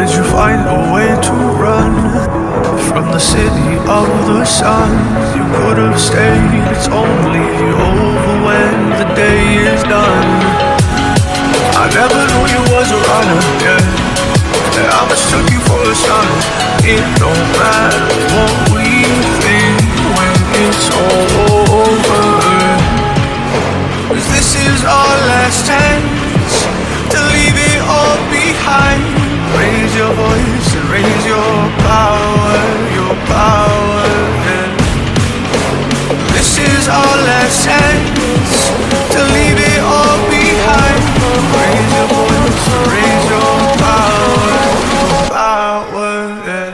did you find a way to run from the city of the sun? You could have stayed, it's only over when the day is done. I never knew you was a runner, yeah. I mistook you for a son. It don't matter what we think when it's all over, 'cause this is our last chance to leave it all behind. Raise your voice and raise your power, yeah. This is our last chance to leave it all behind. Raise your voice and raise your power, yeah.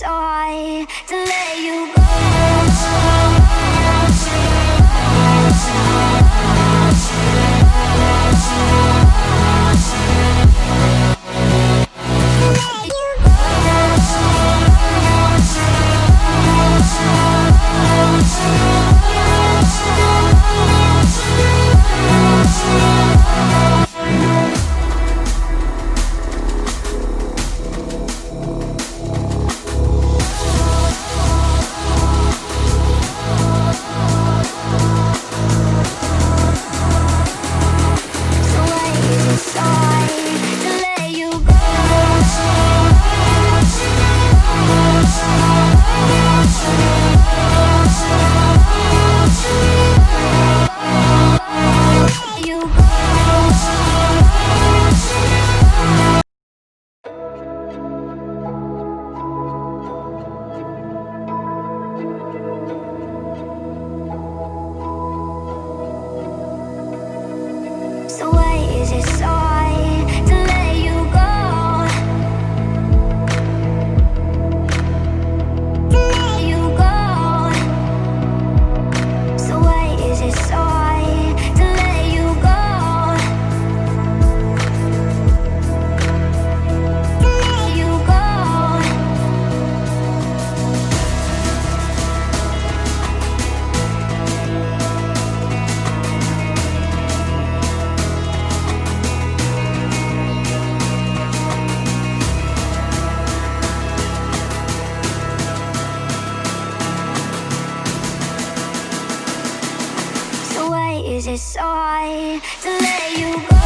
high to let you go? So why is it so hard to let you go? To let you go. So why is it so hard to let you go? To let you go. So why is it so hard to let you go?